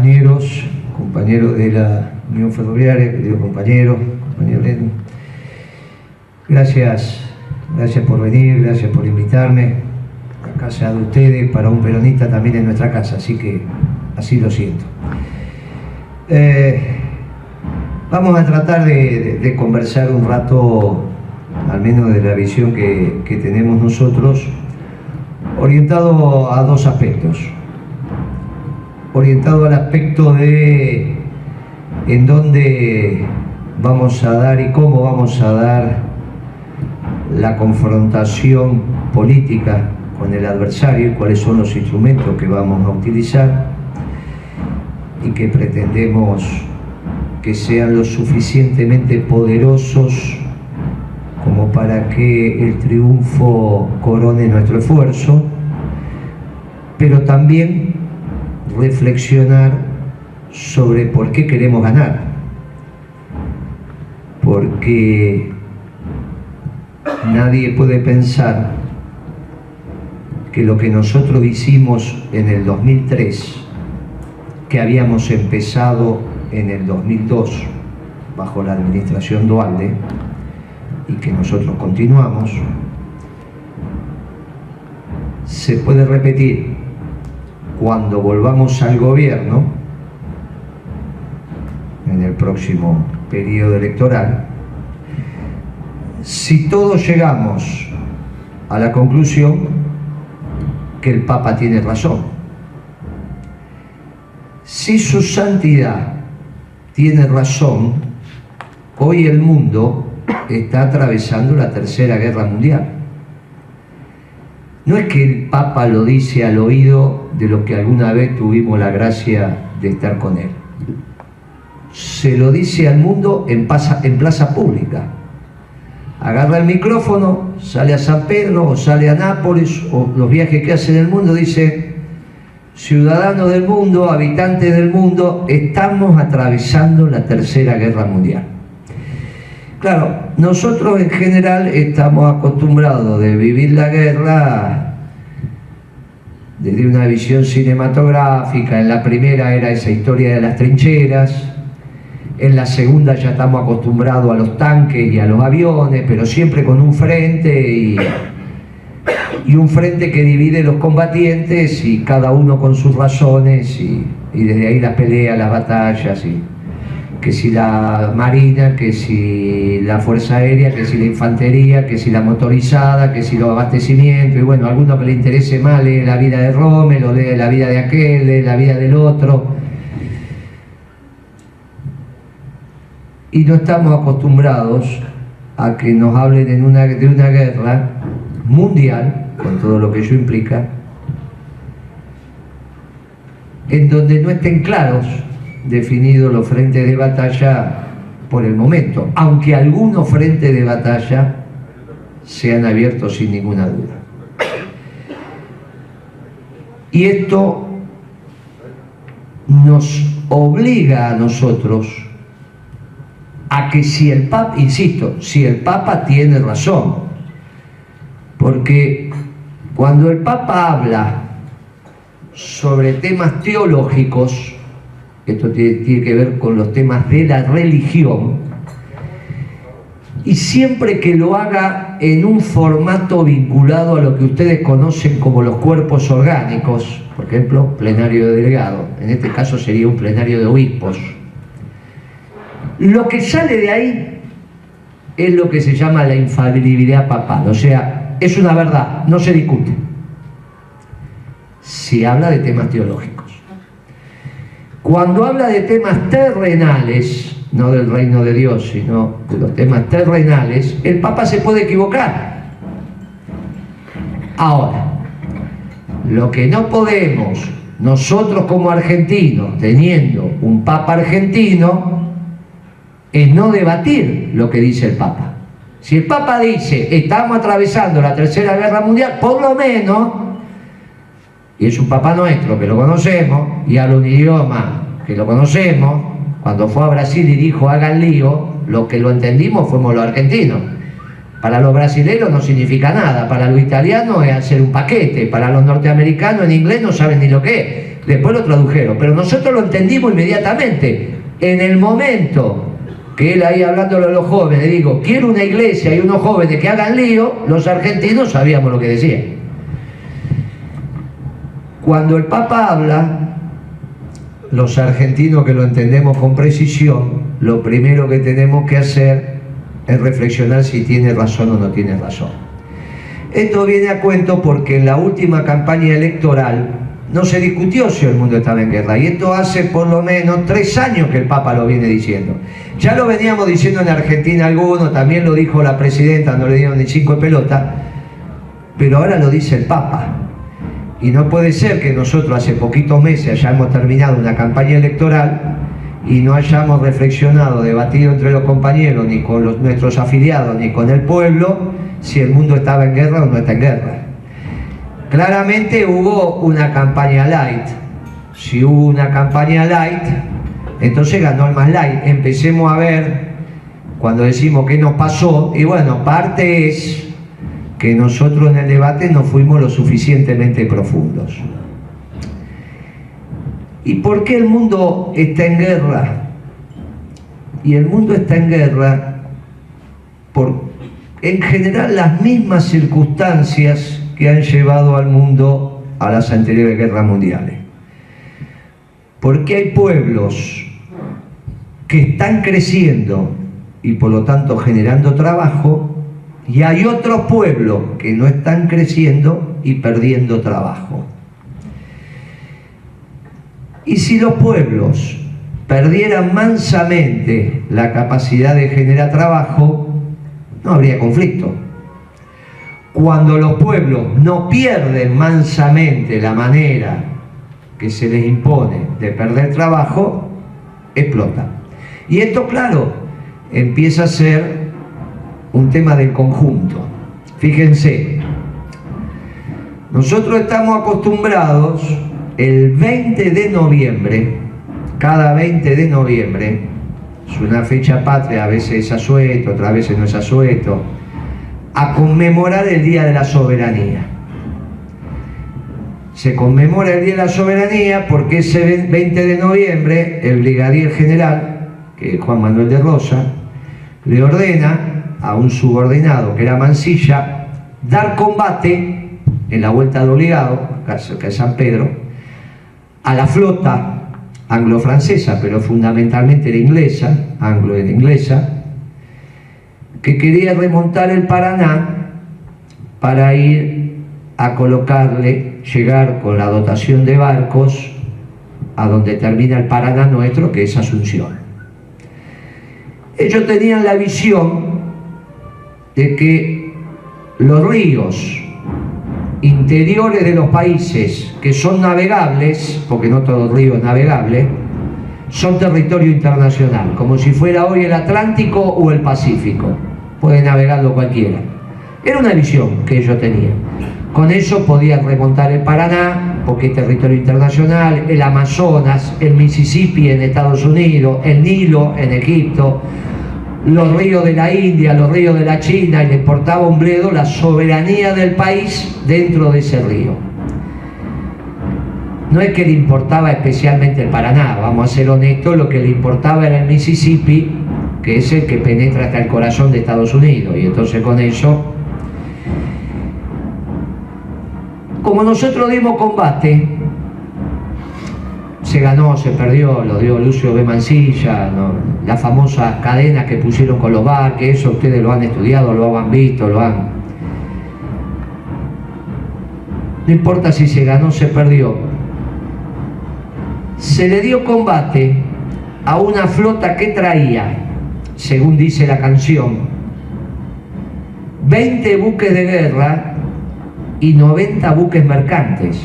compañeros de la Unión Ferroviaria, queridos compañero Leno. Gracias por venir, gracias por invitarme a casa de ustedes. Para un peronista también es nuestra casa, así que así lo siento. Vamos a tratar de conversar un rato, al menos de la visión que tenemos nosotros, orientado a dos aspectos. Orientado al aspecto de en dónde vamos a dar y cómo vamos a dar la confrontación política con el adversario y cuáles son los instrumentos que vamos a utilizar y que pretendemos que sean lo suficientemente poderosos como para que el triunfo corone nuestro esfuerzo, pero también reflexionar sobre por qué queremos ganar, porque nadie puede pensar que lo que nosotros hicimos en el 2003, que habíamos empezado en el 2002 bajo la administración Duhalde y que nosotros continuamos, se puede repetir cuando volvamos al gobierno en el próximo periodo electoral, si todos llegamos a la conclusión que el Papa tiene razón. Si su santidad tiene razón, hoy el mundo está atravesando la Tercera Guerra Mundial. No es que el Papa lo dice al oído de los que alguna vez tuvimos la gracia de estar con él. Se lo dice al mundo en plaza pública. Agarra el micrófono, sale a San Pedro o sale a Nápoles o los viajes que hace en el mundo, dice: ciudadanos del mundo, habitantes del mundo, estamos atravesando la Tercera Guerra Mundial. Claro, nosotros en general estamos acostumbrados de vivir la guerra desde una visión cinematográfica. En la primera era esa historia de las trincheras, en la segunda ya estamos acostumbrados a los tanques y a los aviones, pero siempre con un frente y un frente que divide los combatientes y cada uno con sus razones y desde ahí las peleas, las batallas, y que si la marina, que si la fuerza aérea, que si la infantería, que si la motorizada, que si los abastecimientos, y bueno, a alguno que le interese más lee la vida de Rommel, o lee la vida de aquel, lee la vida del otro. Y no estamos acostumbrados a que nos hablen de una guerra mundial, con todo lo que ello implica, en donde no estén claros definidos los frentes de batalla por el momento, aunque algunos frentes de batalla se han abierto sin ninguna duda. Y esto nos obliga a nosotros a que si el Papa, insisto, si el Papa tiene razón, porque cuando el Papa habla sobre temas teológicos, esto tiene que ver con los temas de la religión, y siempre que lo haga en un formato vinculado a lo que ustedes conocen como los cuerpos orgánicos, por ejemplo, plenario de delegado, en este caso sería un plenario de obispos, lo que sale de ahí es lo que se llama la infalibilidad papal, o sea, es una verdad, no se discute. Si habla de temas teológicos. Cuando habla de temas terrenales, no del reino de Dios, sino de los temas terrenales, el Papa se puede equivocar. Ahora, lo que no podemos, nosotros como argentinos, teniendo un Papa argentino, es no debatir lo que dice el Papa. Si el Papa dice, estamos atravesando la Tercera Guerra Mundial, por lo menos, y es un Papa nuestro que lo conocemos, y habla un idioma que lo conocemos, cuando fue a Brasil y dijo hagan lío, lo que lo entendimos fuimos los argentinos. Para los brasileños no significa nada, para los italianos es hacer un paquete, para los norteamericanos en inglés no saben ni lo que es. después lo tradujeron, pero nosotros lo entendimos inmediatamente. En el momento que él ahí hablándolo a los jóvenes, digo, quiero una iglesia y unos jóvenes que hagan lío, los argentinos sabíamos lo que decía. Cuando el Papa habla, los argentinos que lo entendemos con precisión, lo primero que tenemos que hacer es reflexionar si tiene razón o no tiene razón. Esto viene a cuento porque en la última campaña electoral no se discutió si el mundo estaba en guerra, y esto hace por lo menos 3 años que el Papa lo viene diciendo. Ya lo veníamos diciendo en Argentina algunos, también lo dijo la presidenta, no le dieron ni 5 de pelota, pero ahora lo dice el Papa. Y no puede ser que nosotros hace poquitos meses hayamos terminado una campaña electoral y no hayamos reflexionado, debatido entre los compañeros, ni con nuestros afiliados, ni con el pueblo, si el mundo estaba en guerra o no está en guerra. Claramente hubo una campaña light. Si hubo una campaña light, entonces ganó el más light. Empecemos a ver, cuando decimos qué nos pasó, y bueno, parte es que nosotros en el debate no fuimos lo suficientemente profundos. ¿Y por qué el mundo está en guerra? Y el mundo está en guerra por, en general, las mismas circunstancias que han llevado al mundo a las anteriores guerras mundiales. Porque hay pueblos que están creciendo y por lo tanto generando trabajo, y hay otros pueblos que no están creciendo y perdiendo trabajo. Y si los pueblos perdieran mansamente la capacidad de generar trabajo, no habría conflicto. Cuando los pueblos no pierden mansamente la manera que se les impone de perder trabajo, explota. Y esto, claro, empieza a ser un tema del conjunto. Fíjense, nosotros estamos acostumbrados el 20 de noviembre, cada 20 de noviembre, es una fecha patria, a veces es asueto, otras veces no es asueto, a conmemorar el Día de la Soberanía. Se conmemora el Día de la Soberanía porque ese 20 de noviembre el brigadier general, que es Juan Manuel de Rosa, le ordena a un subordinado que era Mansilla dar combate en la vuelta de Obligado, acá cerca de San Pedro, a la flota anglo-francesa, pero fundamentalmente era inglesa, anglo era inglesa, que quería remontar el Paraná para ir a colocarle, llegar con la dotación de barcos a donde termina el Paraná nuestro, que es Asunción. Ellos tenían la visión de que los ríos interiores de los países que son navegables, porque no todo río es navegable, son territorio internacional, como si fuera hoy el Atlántico o el Pacífico. Puede navegarlo cualquiera. Era una visión que ellos tenían. Con eso podían remontar el Paraná, porque es territorio internacional, el Amazonas, el Mississippi en Estados Unidos, el Nilo en Egipto, los ríos de la India, los ríos de la China, y le importaba un bledo la soberanía del país dentro de ese río. No es que le importaba especialmente el Paraná, vamos a ser honestos, lo que le importaba era el Mississippi, que es el que penetra hasta el corazón de Estados Unidos, y entonces con eso, como nosotros dimos combate, se ganó, se perdió, lo dio Lucio B. Mansilla, ¿no? Las famosas cadenas que pusieron con los barques, eso ustedes lo han estudiado, lo han visto, lo han... No importa si se ganó o se perdió. Se le dio combate a una flota que traía, según dice la canción, 20 buques de guerra y 90 buques mercantes.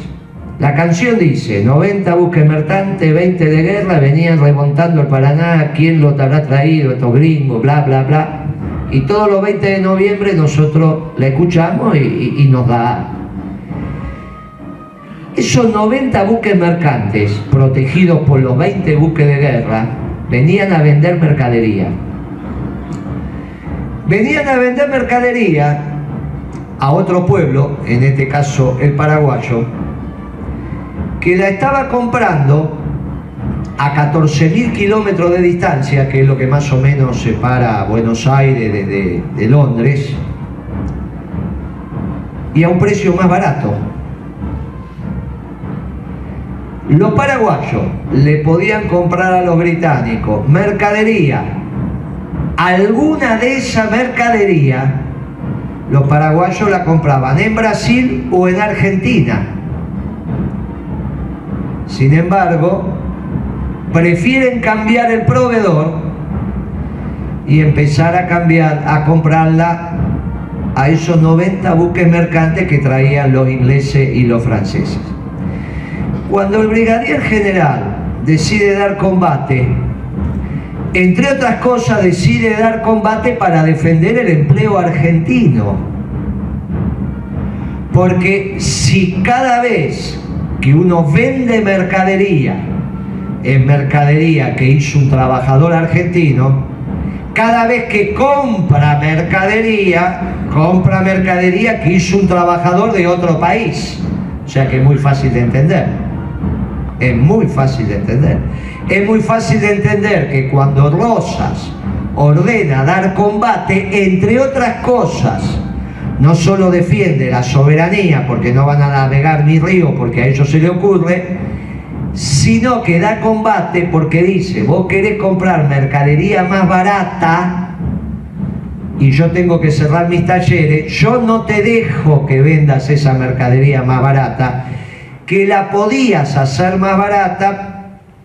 La canción dice, 90 buques mercantes, 20 de guerra, venían remontando el Paraná, ¿quién los habrá traído? Estos gringos, bla, bla, bla. Y todos los 20 de noviembre nosotros la escuchamos y nos da. Esos 90 buques mercantes, protegidos por los 20 buques de guerra, venían a vender mercadería. Venían a vender mercadería a otro pueblo, en este caso el paraguayo, que la estaba comprando a 14.000 kilómetros de distancia, que es lo que más o menos separa Buenos Aires de Londres, y a un precio más barato. Los paraguayos le podían comprar a los británicos mercadería, alguna de esa mercadería los paraguayos la compraban en Brasil o en Argentina. Sin embargo, prefieren cambiar el proveedor y empezar a comprarla a esos 90 buques mercantes que traían los ingleses y los franceses. Cuando el brigadier general decide dar combate, entre otras cosas decide dar combate para defender el empleo argentino. Porque si cada vez que uno vende mercadería, es mercadería que hizo un trabajador argentino, cada vez que compra mercadería que hizo un trabajador de otro país. O sea que es muy fácil de entender. Es muy fácil de entender. Es muy fácil de entender que cuando Rosas ordena dar combate, entre otras cosas, no solo defiende la soberanía, porque no van a navegar mi río, porque a ellos se le ocurre, sino que da combate porque dice: vos querés comprar mercadería más barata y yo tengo que cerrar mis talleres, yo no te dejo que vendas esa mercadería más barata, que la podías hacer más barata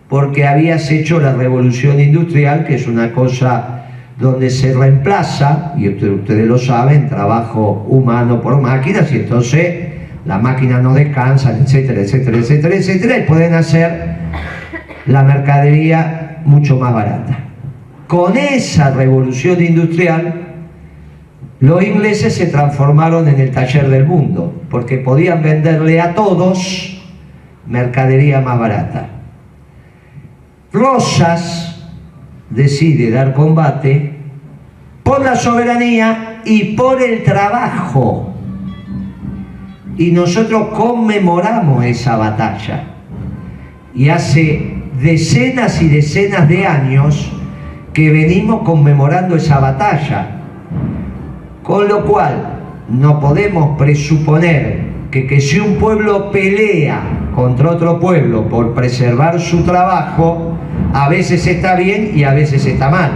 porque habías hecho la revolución industrial, que es una cosa donde se reemplaza, y ustedes lo saben, trabajo humano por máquinas, y entonces las máquinas no descansan, etcétera, etcétera, etcétera, etcétera, y pueden hacer la mercadería mucho más barata. Con esa revolución industrial, los ingleses se transformaron en el taller del mundo, porque podían venderle a todos mercadería más barata. Rosas decide dar combate por la soberanía y por el trabajo. Y nosotros conmemoramos esa batalla. Y hace decenas y decenas de años que venimos conmemorando esa batalla. Con lo cual, no podemos presuponer que si un pueblo pelea contra otro pueblo por preservar su trabajo, a veces está bien y a veces está mal.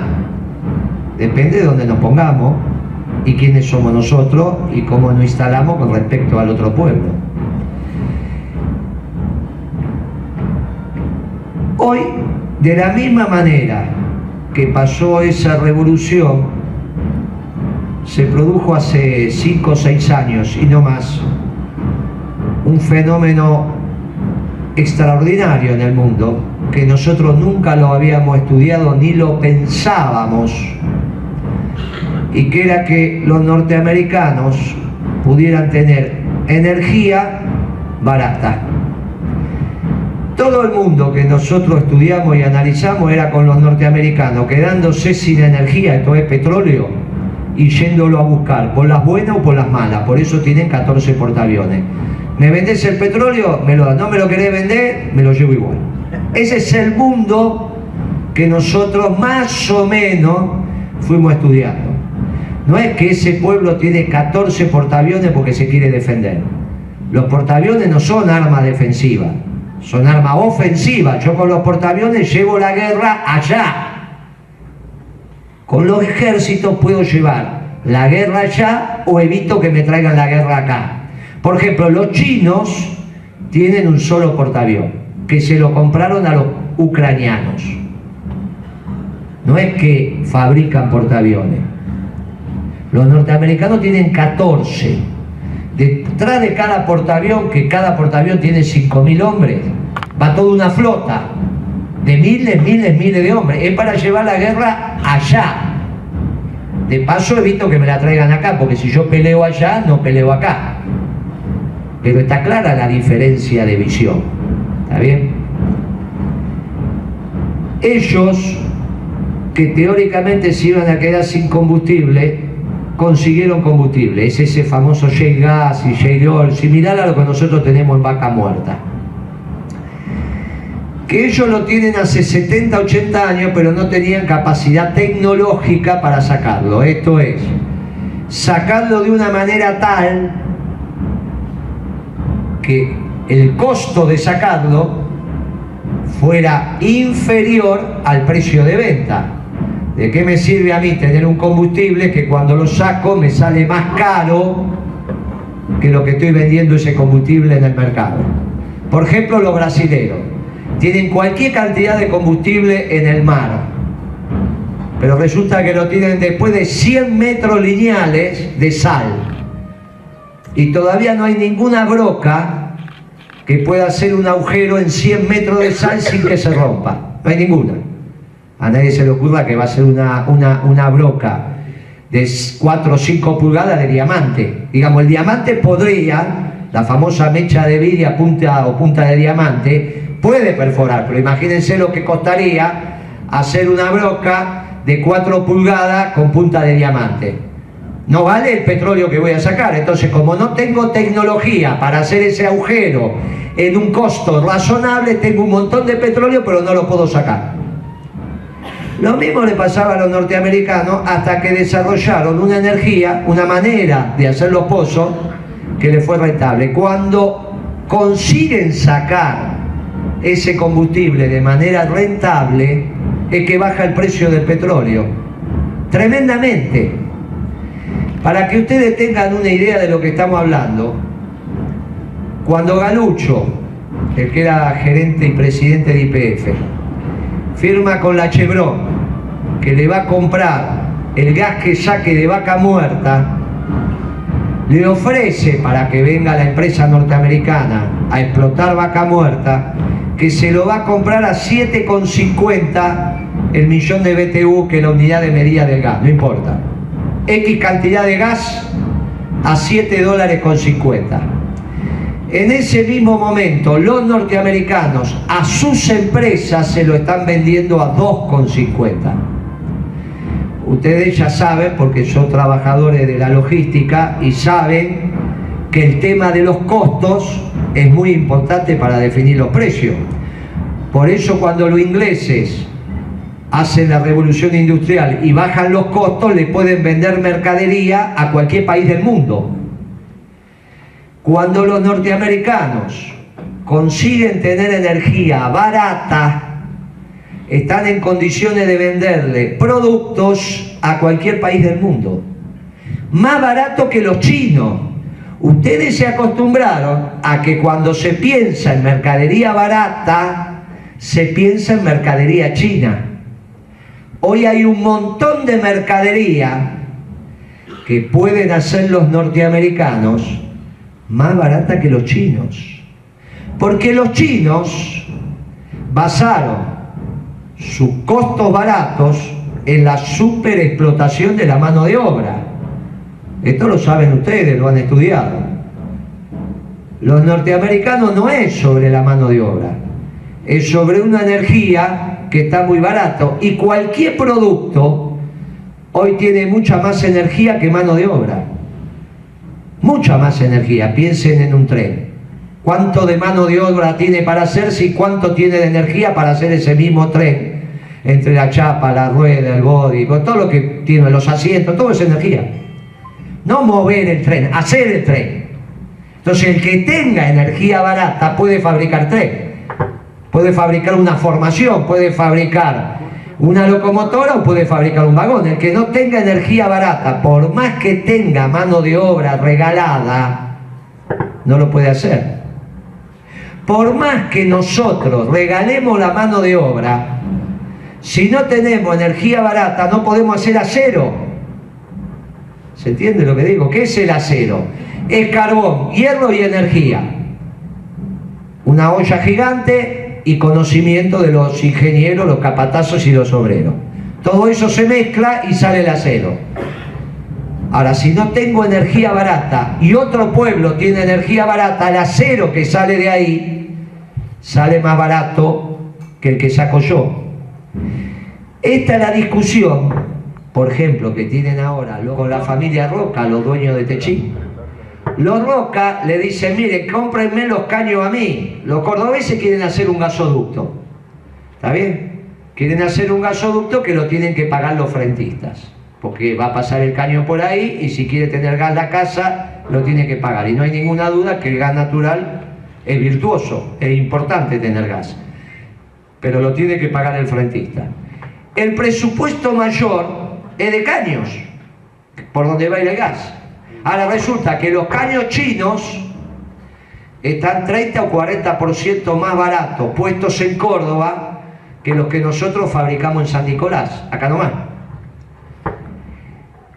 Depende de dónde nos pongamos y quiénes somos nosotros y cómo nos instalamos con respecto al otro pueblo. Hoy, de la misma manera que pasó esa revolución, se produjo hace 5 o 6 años y no más un fenómeno extraordinario en el mundo, que nosotros nunca lo habíamos estudiado ni lo pensábamos, y que era que los norteamericanos pudieran tener energía barata. Todo el mundo que nosotros estudiamos y analizamos era con los norteamericanos, quedándose sin energía, esto es petróleo, y yéndolo a buscar, por las buenas o por las malas. Por eso tienen 14 portaaviones. ¿Me vendés el petróleo? Me lo das. ¿No me lo querés vender? Me lo llevo igual. Ese es el mundo que nosotros más o menos fuimos estudiando. No es que ese pueblo tiene 14 portaaviones porque se quiere defender. Los portaaviones no son armas defensivas, son armas ofensivas. Yo con los portaaviones llevo la guerra allá. Con los ejércitos puedo llevar la guerra allá o evito que me traigan la guerra acá. Por ejemplo, los chinos tienen un solo portaaviones, que se lo compraron a los ucranianos. No es que fabrican portaaviones. Los norteamericanos tienen 14. Detrás de cada portaavión, que cada portaavión tiene 5.000 hombres, va toda una flota de miles de hombres. Es para llevar la guerra allá. De paso evito que me la traigan acá, porque si yo peleo allá, no peleo acá. Pero está clara la diferencia de visión. ¿Está bien? Ellos, que teóricamente se iban a quedar sin combustible, consiguieron combustible. Es ese famoso shale gas y shale oil, similar a lo que nosotros tenemos en Vaca Muerta. que ellos lo tienen hace 70, 80 años, pero no tenían capacidad tecnológica para sacarlo. Esto es, sacarlo de una manera tal que el costo de sacarlo fuera inferior al precio de venta. ¿De qué me sirve a mí tener un combustible que cuando lo saco me sale más caro que lo que estoy vendiendo ese combustible en el mercado? Por ejemplo, los brasileros tienen cualquier cantidad de combustible en el mar, pero resulta que lo tienen después de 100 metros lineales de sal y todavía no hay ninguna broca que pueda hacer un agujero en 100 metros de sal sin que se rompa. No hay ninguna. A nadie se le ocurra que va a ser una broca de 4 o 5 pulgadas de diamante. Digamos, el diamante podría, la famosa mecha de vidia punta de diamante, puede perforar, pero imagínense lo que costaría hacer una broca de 4 pulgadas con punta de diamante. No vale el petróleo que voy a sacar. Entonces, como no tengo tecnología para hacer ese agujero en un costo razonable, tengo un montón de petróleo, pero no lo puedo sacar. Lo mismo le pasaba a los norteamericanos hasta que desarrollaron una energía, una manera de hacer los pozos que les fue rentable. Cuando consiguen sacar ese combustible de manera rentable, es que baja el precio del petróleo tremendamente. Para que ustedes tengan una idea de lo que estamos hablando, cuando Galucho, el que era gerente y presidente de YPF, firma con la Chevron que le va a comprar el gas que saque de Vaca Muerta, le ofrece, para que venga la empresa norteamericana a explotar Vaca Muerta, que se lo va a comprar a 7,50 el millón de BTU, que es la unidad de medida del gas, no importa. X cantidad de gas a $7,50. En ese mismo momento, los norteamericanos a sus empresas se lo están vendiendo a 2,50. Ustedes ya saben, porque son trabajadores de la logística y saben que el tema de los costos es muy importante para definir los precios. Por eso cuando los ingleses hacen la revolución industrial y bajan los costos, le pueden vender mercadería a cualquier país del mundo. Cuando los norteamericanos consiguen tener energía barata, están en condiciones de venderle productos a cualquier país del mundo. Más barato que los chinos. Ustedes se acostumbraron a que cuando se piensa en mercadería barata, se piensa en mercadería china. Hoy hay un montón de mercadería que pueden hacer los norteamericanos más barata que los chinos. Porque los chinos basaron sus costos baratos en la superexplotación de la mano de obra. Esto lo saben ustedes, lo han estudiado. Los norteamericanos no es sobre la mano de obra, es sobre una energía que está muy barato, y cualquier producto hoy tiene mucha más energía que mano de obra. Mucha más energía. Piensen en un tren. ¿Cuánto de mano de obra tiene para hacerse y cuánto tiene de energía para hacer ese mismo tren? Entre la chapa, la rueda, el body, con todo lo que tiene, los asientos, todo es energía. No mover el tren, hacer el tren. Entonces el que tenga energía barata puede fabricar tren, puede fabricar una formación, puede fabricar una locomotora o puede fabricar un vagón. El que no tenga energía barata, por más que tenga mano de obra regalada, no lo puede hacer. Por más que nosotros regalemos la mano de obra, si no tenemos energía barata no podemos hacer acero. ¿Se entiende lo que digo? ¿Qué es el acero? Es carbón, hierro y energía. Una olla gigante y conocimiento de los ingenieros, los capatazos y los obreros. Todo eso se mezcla y sale el acero. Ahora, si no tengo energía barata y otro pueblo tiene energía barata, el acero que sale de ahí sale más barato que el que saco yo. Esta es la discusión, por ejemplo, que tienen ahora con la familia Roca, los dueños de Techín. Los Roca le dicen, mire, cómprenme los caños a mí. Los cordobeses quieren hacer un gasoducto. ¿Está bien? Quieren hacer un gasoducto que lo tienen que pagar los frentistas, porque va a pasar el caño por ahí y si quiere tener gas la casa, lo tiene que pagar. Y no hay ninguna duda que el gas natural es virtuoso, es importante tener gas, pero lo tiene que pagar el frentista. El presupuesto mayor es de caños, por donde va a ir el gas. Ahora resulta que los caños chinos están 30 o 40% más baratos, puestos en Córdoba, que los que nosotros fabricamos en San Nicolás, acá nomás.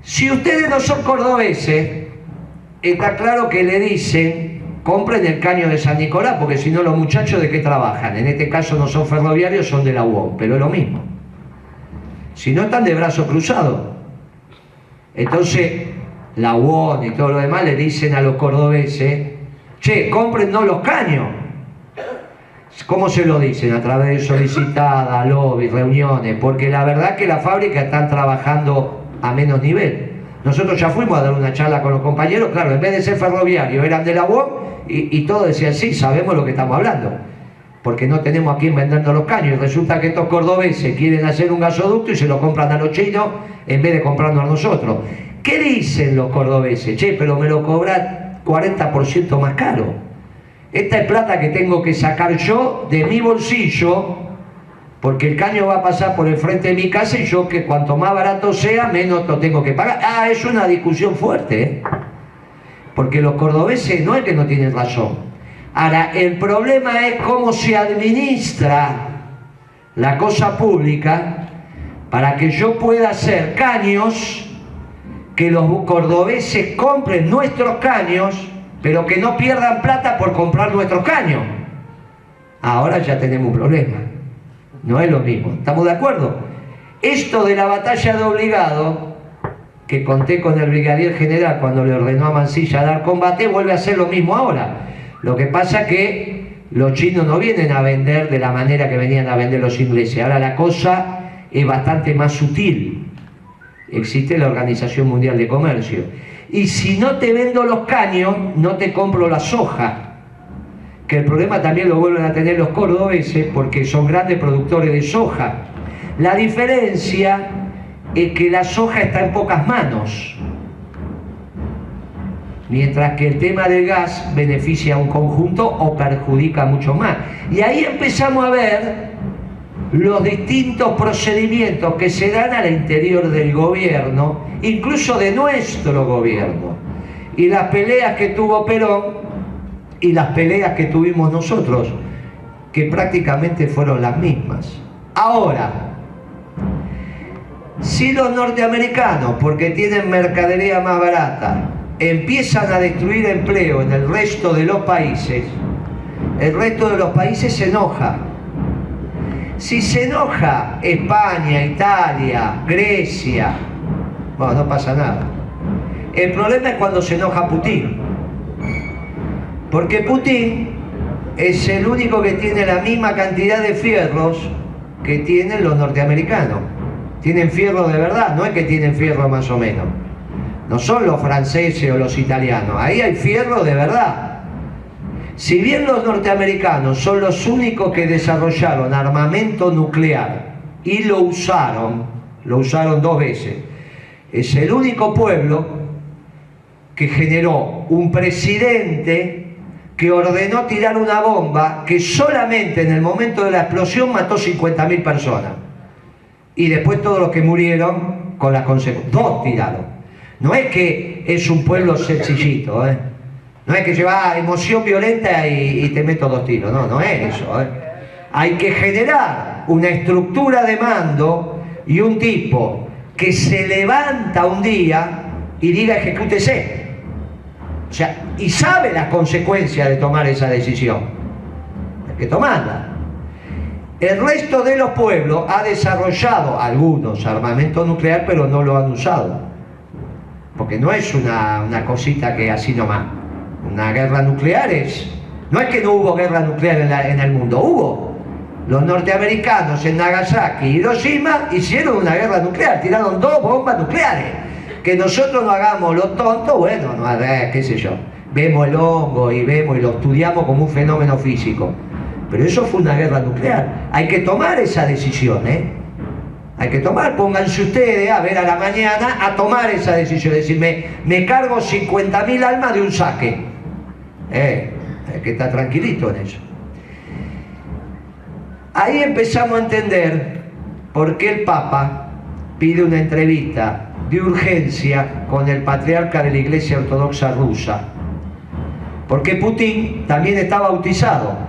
Si ustedes no son cordobeses, está claro que le dicen, compren el caño de San Nicolás, porque si no los muchachos ¿de qué trabajan? En este caso no son ferroviarios, son de la UOM, pero es lo mismo. Si no están de brazo cruzado. Entonces, la UOM y todo lo demás le dicen a los cordobeses, che, cómprennos los caños. ¿Cómo se lo dicen? A través de solicitadas, lobby, reuniones, porque la verdad que las fábricas están trabajando a menos nivel. Nosotros ya fuimos a dar una charla con los compañeros, claro, en vez de ser ferroviarios, eran de la UOM y todos decían, sí, sabemos lo que estamos hablando, porque no tenemos a quién vendiendo los caños. Y resulta que estos cordobeses quieren hacer un gasoducto y se lo compran a los chinos en vez de comprarnos a nosotros. ¿Qué dicen los cordobeses? Che, pero me lo cobran 40% más caro. Esta es plata que tengo que sacar yo de mi bolsillo, porque el caño va a pasar por el frente de mi casa y yo, que cuanto más barato sea, menos lo tengo que pagar. Ah, es una discusión fuerte, ¿eh? Porque los cordobeses no es que no tienen razón. Ahora, el problema es cómo se administra la cosa pública para que yo pueda hacer caños, que los cordobeses compren nuestros caños, pero que no pierdan plata por comprar nuestros caños. Ahora ya tenemos un problema. No es lo mismo. ¿Estamos de acuerdo? Esto de la batalla de obligado, que conté con el brigadier general cuando le ordenó a Mansilla dar combate, vuelve a ser lo mismo ahora. Lo que pasa que los chinos no vienen a vender de la manera que venían a vender los ingleses. Ahora la cosa es bastante más sutil. Existe la Organización Mundial de Comercio. Y si no te vendo los caños, no te compro la soja. Que el problema también lo vuelven a tener los cordobeses porque son grandes productores de soja. La diferencia es que la soja está en pocas manos, mientras que el tema del gas beneficia a un conjunto o perjudica mucho más. Y ahí empezamos a ver los distintos procedimientos que se dan al interior del gobierno, incluso de nuestro gobierno, y las peleas que tuvo Perón y las peleas que tuvimos nosotros, que prácticamente fueron las mismas. Ahora, si los norteamericanos, porque tienen mercadería más barata, empiezan a destruir empleo en el resto de los países, el resto de los países se enoja. Si se enoja España, Italia, Grecia, bueno, no pasa nada. El problema es cuando se enoja Putin, porque Putin es el único que tiene la misma cantidad de fierros que tienen los norteamericanos. Tienen fierro de verdad, no es que tienen fierro más o menos. No son los franceses o los italianos, ahí hay fierro de verdad. Si bien los norteamericanos son los únicos que desarrollaron armamento nuclear y lo usaron 2 veces, es el único pueblo que generó un presidente que ordenó tirar una bomba que solamente en el momento de la explosión mató 50.000 personas. Y después todos los que murieron con las consecuencias. 2 tiraron. No es que es un pueblo sencillito, ¿eh? No es que lleva emoción violenta y te meto 2 tiros, no, no es eso, ¿eh? Hay que generar una estructura de mando y un tipo que se levanta un día y diga ejecútese. O sea, y sabe las consecuencias de tomar esa decisión. Hay que tomarla. El resto de los pueblos ha desarrollado algunos armamento nuclear, pero no lo han usado. Porque no es una cosita que así nomás. Una guerra nuclear no es que no hubo guerra nuclear en el mundo, hubo. Los norteamericanos en Nagasaki y Hiroshima hicieron una guerra nuclear, tiraron 2 bombas nucleares. Que nosotros no hagamos lo tonto, bueno, no, qué sé yo, vemos el hongo y lo estudiamos como un fenómeno físico. Pero eso fue una guerra nuclear. Hay que tomar esa decisión, ¿eh? Hay que tomar, pónganse ustedes a ver a la mañana a tomar esa decisión. Es decir, me cargo 50.000 almas de un saque. Hay que estar tranquilito en eso. Ahí empezamos a entender por qué el Papa pide una entrevista de urgencia con el patriarca de la Iglesia Ortodoxa Rusa. Porque Putin también está bautizado.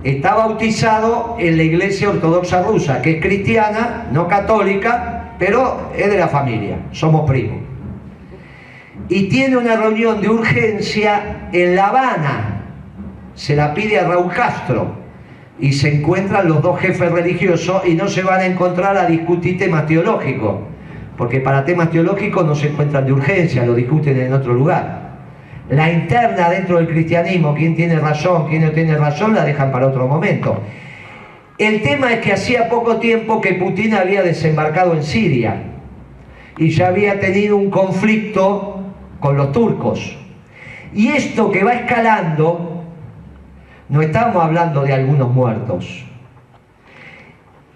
Está bautizado en la Iglesia Ortodoxa Rusa, que es cristiana, no católica, pero es de la familia, somos primos. Y tiene una reunión de urgencia en La Habana, se la pide a Raúl Castro, y se encuentran los dos jefes religiosos y no se van a encontrar a discutir temas teológicos, porque para temas teológicos no se encuentran de urgencia, lo discuten en otro lugar. La interna dentro del cristianismo, quién tiene razón, quién no tiene razón, la dejan para otro momento. El tema es que hacía poco tiempo que Putin había desembarcado en Siria y ya había tenido un conflicto con los turcos. Y esto que va escalando, no estamos hablando de algunos muertos.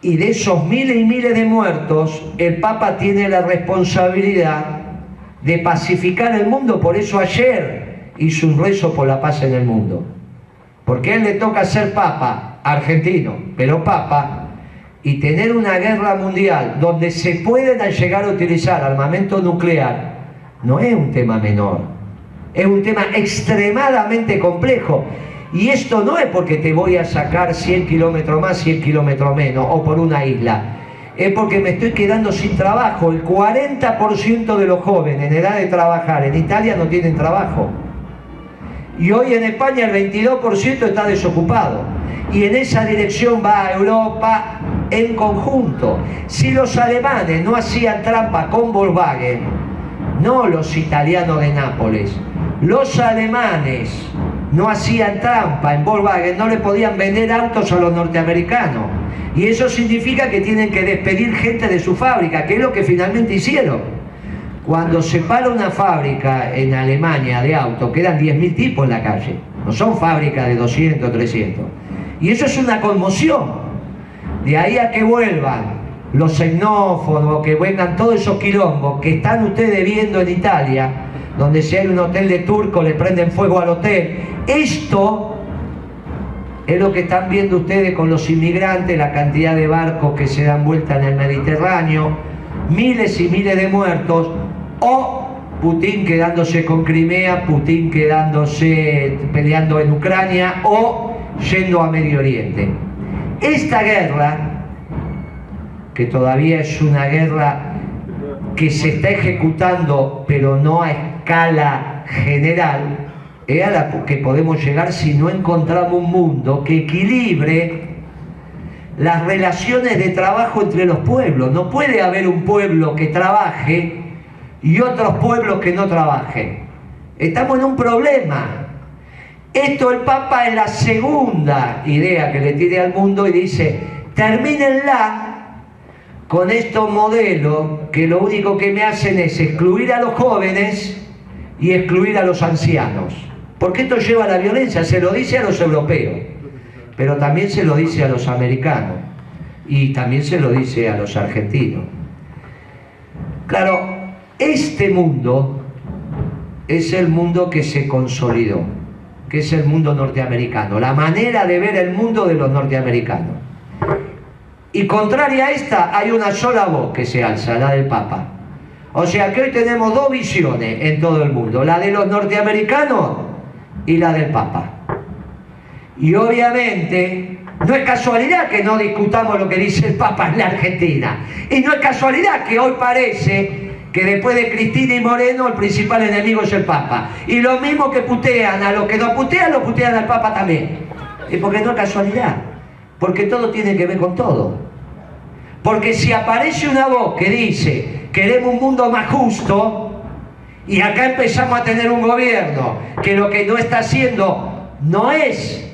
Y de esos miles y miles de muertos, el Papa tiene la responsabilidad de pacificar el mundo. Por eso ayer hizo un rezo por la paz en el mundo, porque a él le toca ser Papa, argentino, pero Papa, y tener una guerra mundial donde se pueden llegar a utilizar armamento nuclear, no es un tema menor, es un tema extremadamente complejo. Y esto no es porque te voy a sacar 100 kilómetros más, 100 kilómetros menos, o por una isla. Es porque me estoy quedando sin trabajo. El 40% de los jóvenes en edad de trabajar en Italia no tienen trabajo. Y hoy en España el 22% está desocupado. Y en esa dirección va a Europa en conjunto. Si los alemanes no hacían trampa con Volkswagen, no los italianos de Nápoles, los alemanes no hacían trampa en Volkswagen, no le podían vender autos a los norteamericanos. Y eso significa que tienen que despedir gente de su fábrica, que es lo que finalmente hicieron. Cuando se para una fábrica en Alemania de autos, quedan 10.000 tipos en la calle. No son fábricas de 200, 300. Y eso es una conmoción. De ahí a que vuelvan los xenófobos, que vengan todos esos quilombos que están ustedes viendo en Italia, donde si hay un hotel de turco le prenden fuego al hotel. Esto es lo que están viendo ustedes con los inmigrantes, la cantidad de barcos que se dan vuelta en el Mediterráneo, miles y miles de muertos, o Putin quedándose con Crimea, Putin quedándose peleando en Ucrania o yendo a Medio Oriente. Esta guerra, que todavía es una guerra que se está ejecutando pero no a escala general, es a la que podemos llegar si no encontramos un mundo que equilibre las relaciones de trabajo entre los pueblos. No puede haber un pueblo que trabaje y otros pueblos que no trabajen. Estamos en un problema. Esto el Papa es la segunda idea que le tire al mundo y dice: termínenla con estos modelos que lo único que me hacen es excluir a los jóvenes y excluir a los ancianos. Porque esto lleva a la violencia. Se lo dice a los europeos, pero también se lo dice a los americanos y también se lo dice a los argentinos. Claro, este mundo es el mundo que se consolidó, que es el mundo norteamericano, la manera de ver el mundo de los norteamericanos. Y contraria a esta, hay una sola voz que se alza, la del Papa. O sea que hoy tenemos dos visiones en todo el mundo, la de los norteamericanos y la del Papa. Y obviamente no es casualidad que no discutamos lo que dice el Papa en la Argentina. Y no es casualidad que hoy parece que después de Cristina y Moreno el principal enemigo es el Papa. Y lo mismo que putean a los que no putean, lo putean al Papa también. Y porque no es casualidad, porque todo tiene que ver con todo. Porque si aparece una voz que dice queremos un mundo más justo, y acá empezamos a tener un gobierno que lo que no está haciendo no es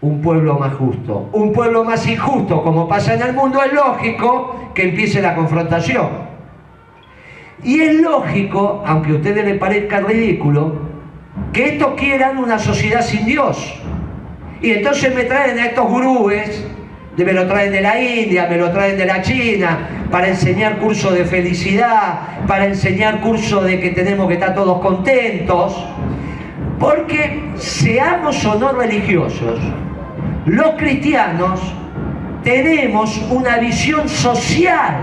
un pueblo más justo, un pueblo más injusto, como pasa en el mundo, es lógico que empiece la confrontación. Y es lógico, aunque a ustedes les parezca ridículo, que estos quieran una sociedad sin Dios. Y entonces me traen a estos gurúes, me lo traen de la India, me lo traen de la China, para enseñar cursos de felicidad, para enseñar cursos de que tenemos que estar todos contentos. Porque seamos o no religiosos, los cristianos tenemos una visión social.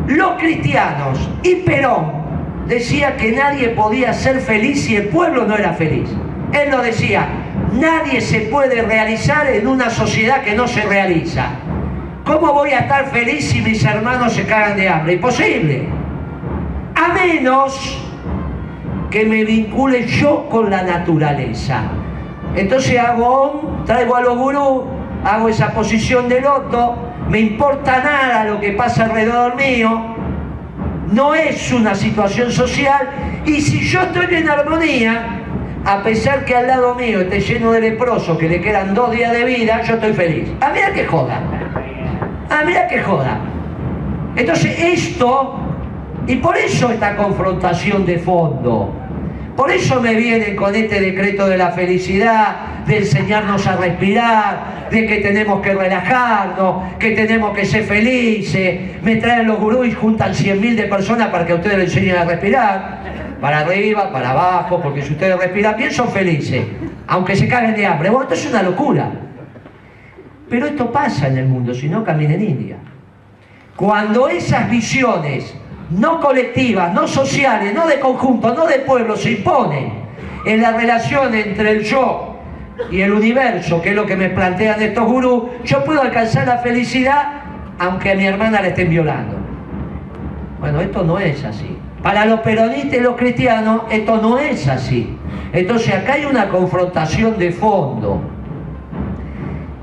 Los cristianos, y Perón decía que nadie podía ser feliz si el pueblo no era feliz. Él lo decía, nadie se puede realizar en una sociedad que no se realiza. ¿Cómo voy a estar feliz si mis hermanos se cagan de hambre? Imposible. A menos que me vincule yo con la naturaleza. Entonces traigo a los gurús, hago esa posición de loto, me importa nada lo que pasa alrededor mío, no es una situación social, y si yo estoy en armonía, a pesar que al lado mío esté lleno de leprosos que le quedan 2 días de vida, yo estoy feliz. Ah, mira que joda. Ah, mira que joda. Entonces esto, y por eso esta confrontación de fondo, por eso me vienen con este decreto de la felicidad, de enseñarnos a respirar, de que tenemos que relajarnos, que tenemos que ser felices. Me traen los gurús y juntan 100.000 de personas para que a ustedes les enseñen a respirar, para arriba, para abajo, porque si ustedes respiran bien son felices, aunque se caguen de hambre. Bueno, esto es una locura. Pero esto pasa en el mundo, si no caminen en India. Cuando esas visiones no colectivas, no sociales, no de conjunto, no de pueblo, se imponen en la relación entre el yo y el universo, que es lo que me plantean estos gurús, yo puedo alcanzar la felicidad aunque a mi hermana la estén violando. Bueno, esto no es así. Para los peronistas y los cristianos, esto no es así. Entonces acá hay una confrontación de fondo.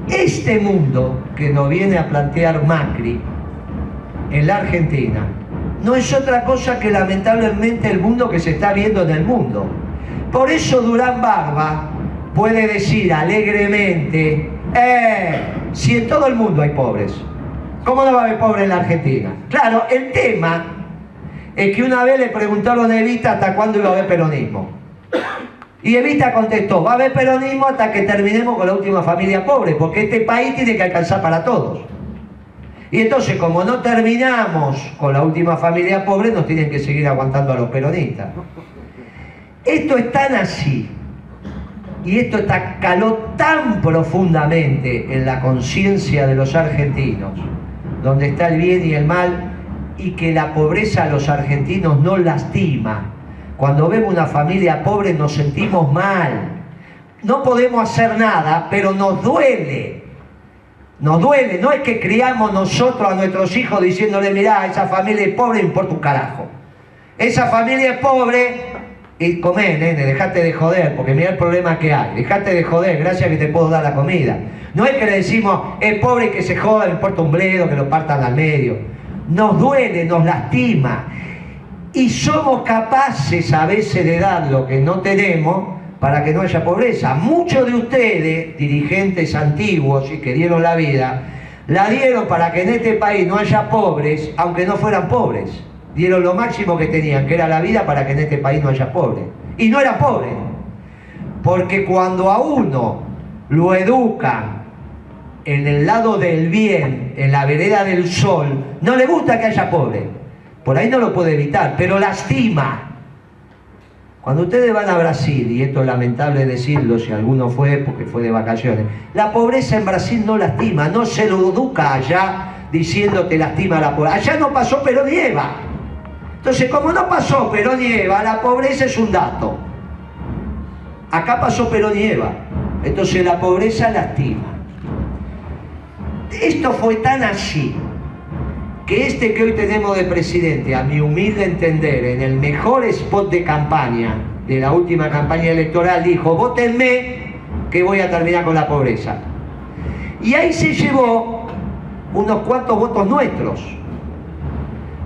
Este mundo que nos viene a plantear Macri en la Argentina no es otra cosa que lamentablemente el mundo que se está viendo en el mundo. Por eso Durán Barba puede decir alegremente, si en todo el mundo hay pobres, ¿cómo no va a haber pobres en la Argentina? Claro, el tema es que una vez le preguntaron a Evita hasta cuándo iba a haber peronismo. Y Evita contestó, va a haber peronismo hasta que terminemos con la última familia pobre, porque este país tiene que alcanzar para todos. Y entonces, como no terminamos con la última familia pobre, nos tienen que seguir aguantando a los peronistas. Esto es tan así, y esto caló tan profundamente en la conciencia de los argentinos, donde está el bien y el mal, y que la pobreza a los argentinos nos lastima. Cuando vemos una familia pobre nos sentimos mal. No podemos hacer nada, pero nos duele. Nos duele, no es que criamos nosotros a nuestros hijos diciéndole, mirá, esa familia es pobre, importa un carajo. Esa familia es pobre, y comé, nene, dejate de joder, porque mirá el problema que hay. Dejate de joder, gracias que te puedo dar la comida. No es que le decimos, es pobre y que se joda, me importa un bledo, que lo partan al medio. Nos duele, nos lastima. Y somos capaces a veces de dar lo que no tenemos para que no haya pobreza. Muchos de ustedes, dirigentes antiguos y que dieron la vida, la dieron para que en este país no haya pobres, aunque no fueran pobres. Dieron lo máximo que tenían, que era la vida, para que en este país no haya pobres. Y no eran pobres. Porque cuando a uno lo educan en el lado del bien, en la vereda del sol, no le gusta que haya pobres. Por ahí no lo puede evitar, pero lastima. Cuando ustedes van a Brasil, y esto es lamentable decirlo si alguno fue porque fue de vacaciones, la pobreza en Brasil no lastima, no se lo educa allá diciendo te lastima la pobreza. Allá no pasó Perón y Eva. Entonces, como no pasó Perón y Eva, la pobreza es un dato. Acá pasó Perón y Eva. Entonces la pobreza lastima. Esto fue tan así que hoy tenemos de presidente, a mi humilde entender, en el mejor spot de campaña de la última campaña electoral, dijo, vótenme que voy a terminar con la pobreza. Y ahí se llevó unos cuantos votos nuestros,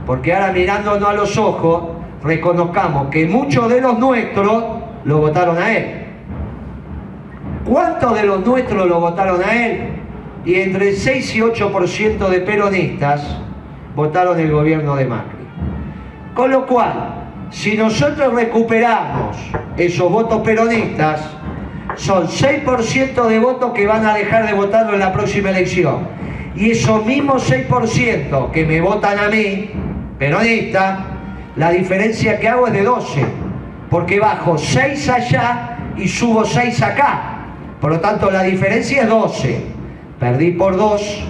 porque ahora mirándonos a los ojos, reconozcamos que muchos de los nuestros lo votaron a él. ¿Cuántos de los nuestros lo votaron a él? Y entre el 6 y 8% de peronistas votaron el gobierno de Macri. Con lo cual, si nosotros recuperamos esos votos peronistas, Son 6% de votos que van a dejar de votarlo en la próxima elección. Y esos mismos 6% que me votan a mí, peronista, la diferencia que hago es de 12. Porque bajo 6 allá y subo 6 acá. Por lo tanto, la diferencia es 12. Perdí por 2,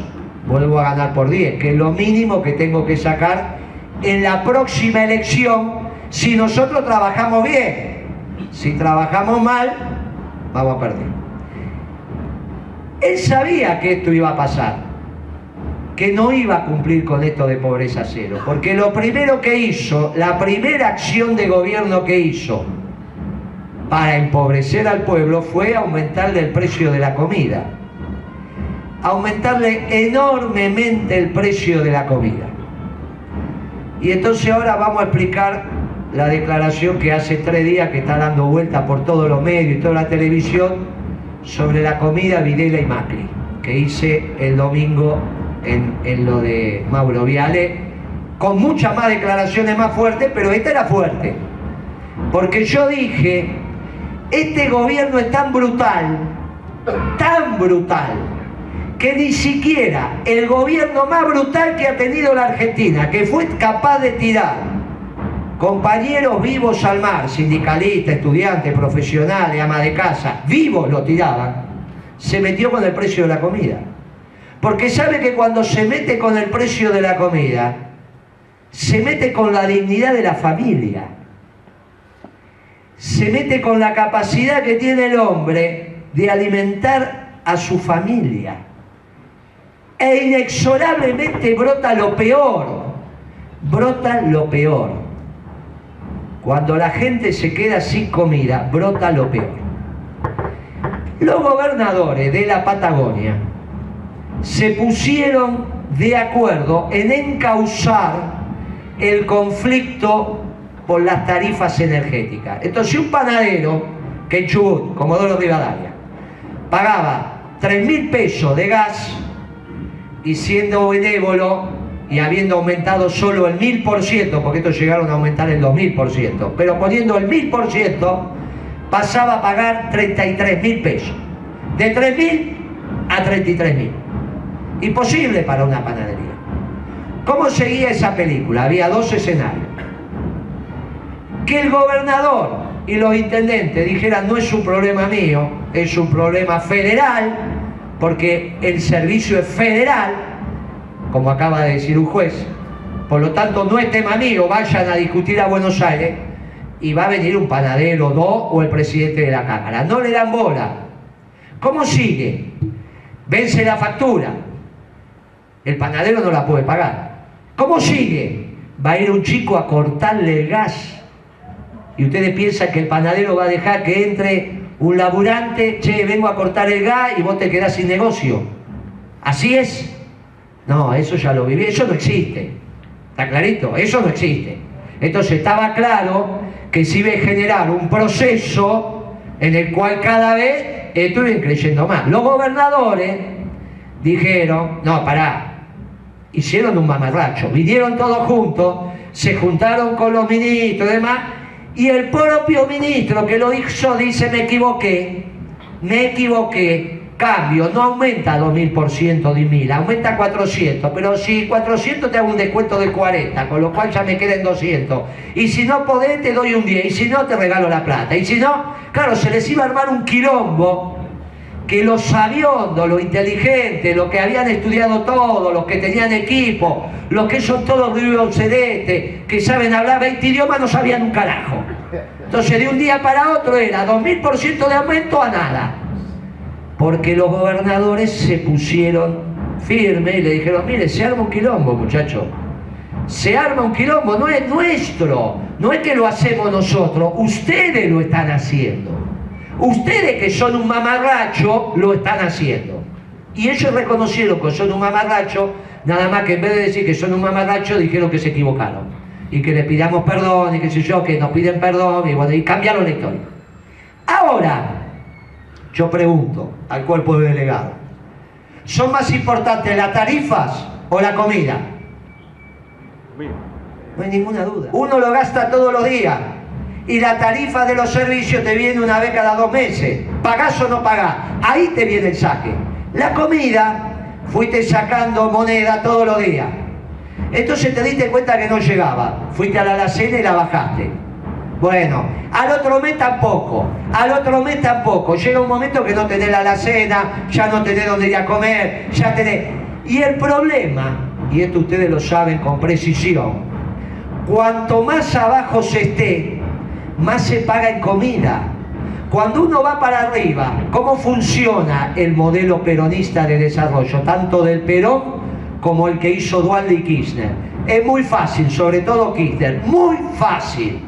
vuelvo a ganar por 10, que es lo mínimo que tengo que sacar en la próxima elección si nosotros trabajamos bien. Si trabajamos mal, vamos a perder. Él sabía que esto iba a pasar, que no iba a cumplir con esto de pobreza cero, porque lo primero que hizo, la primera acción de gobierno que hizo para empobrecer al pueblo fue aumentarle el precio de la comida, aumentarle enormemente el precio de la comida. Y entonces ahora vamos a explicar la declaración que hace 3 días que está dando vuelta por todos los medios y toda la televisión sobre la comida Videla y Macri, que hice el domingo en lo de Mauro Viale, con muchas más declaraciones más fuertes, pero esta era fuerte, porque yo dije, este gobierno es tan brutal, que ni siquiera el gobierno más brutal que ha tenido la Argentina, que fue capaz de tirar compañeros vivos al mar, sindicalistas, estudiantes, profesionales, ama de casa, vivos lo tiraban, se metió con el precio de la comida. Porque sabe que cuando se mete con el precio de la comida, se mete con la dignidad de la familia, se mete con la capacidad que tiene el hombre de alimentar a su familia. E inexorablemente brota lo peor, Cuando la gente se queda sin comida, brota lo peor. Los gobernadores de la Patagonia se pusieron de acuerdo en encauzar el conflicto por las tarifas energéticas. Entonces, un panadero que en Chubut, Comodoro Rivadavia, pagaba 3.000 pesos de gas y siendo benévolo y habiendo aumentado solo el 1000%, porque estos llegaron a aumentar el 2000%, pero poniendo el 1000%, pasaba a pagar 33.000 pesos. De 3.000 a 33.000. Imposible para una panadería. ¿Cómo seguía esa película? Había 2 escenarios. Que el gobernador y los intendentes dijeran, no es un problema mío, es un problema federal, porque el servicio es federal, como acaba de decir un juez, por lo tanto no es tema mío, vayan a discutir a Buenos Aires y va a venir un panadero, 2 o el presidente de la Cámara. No le dan bola. ¿Cómo sigue? Vence la factura, el panadero no la puede pagar. ¿Cómo sigue? Va a ir un chico a cortarle el gas y ustedes piensan que el panadero va a dejar que entre un laburante, che, vengo a cortar el gas y vos te quedás sin negocio. ¿Así es? No, eso ya lo viví, eso no existe. ¿Está clarito? Eso no existe. Entonces estaba claro que se iba a generar un proceso en el cual cada vez estuvieron creyendo más. Los gobernadores dijeron, no, pará, hicieron un mamarracho, vinieron todos juntos, se juntaron con los ministros y demás, y el propio ministro que lo hizo dice, me equivoqué, cambio, no aumenta 2000% de 1000, aumenta 400, pero si 400 te hago un descuento de 40, con lo cual ya me quedan 200, y si no podés te doy un 10, y si no te regalo la plata, y si no, claro, se les iba a armar un quilombo que los sabiondos, los inteligentes, los que habían estudiado todo, los que tenían equipo, los que son todos ribonceretes, que saben hablar 20 idiomas, no sabían un carajo. Entonces de un día para otro era 2000% de aumento a nada. Porque los gobernadores se pusieron firmes y le dijeron, mire, se arma un quilombo, muchachos. Se arma un quilombo, no es nuestro, no es que lo hacemos nosotros, ustedes lo están haciendo. Ustedes que son un mamarracho, lo están haciendo. Y ellos reconocieron que son un mamarracho, nada más que en vez de decir que son un mamarracho, dijeron que se equivocaron. Y que les pidamos perdón, y qué sé yo, que nos piden perdón, y bueno, y cambiaron la historia. Ahora, yo pregunto al cuerpo de delegados, ¿son más importantes las tarifas o la comida? No hay ninguna duda. Uno lo gasta todos los días y la tarifa de los servicios te viene una vez cada 2 meses. ¿Pagás o no pagás? Ahí te viene el saque. La comida, fuiste sacando moneda todos los días. Entonces te diste cuenta que no llegaba. Fuiste a la alacena y la bajaste. Bueno, al otro mes tampoco. Al otro mes tampoco. Llega un momento que no tenés la alacena, ya no tenés dónde ir a comer, ya tenés... Y el problema, y esto ustedes lo saben con precisión, cuanto más abajo se esté, más se paga en comida. Cuando uno va para arriba, ¿cómo funciona el modelo peronista de desarrollo? Tanto del Perón como el que hizo Duhalde y Kirchner. Es muy fácil, sobre todo Kirchner, muy fácil.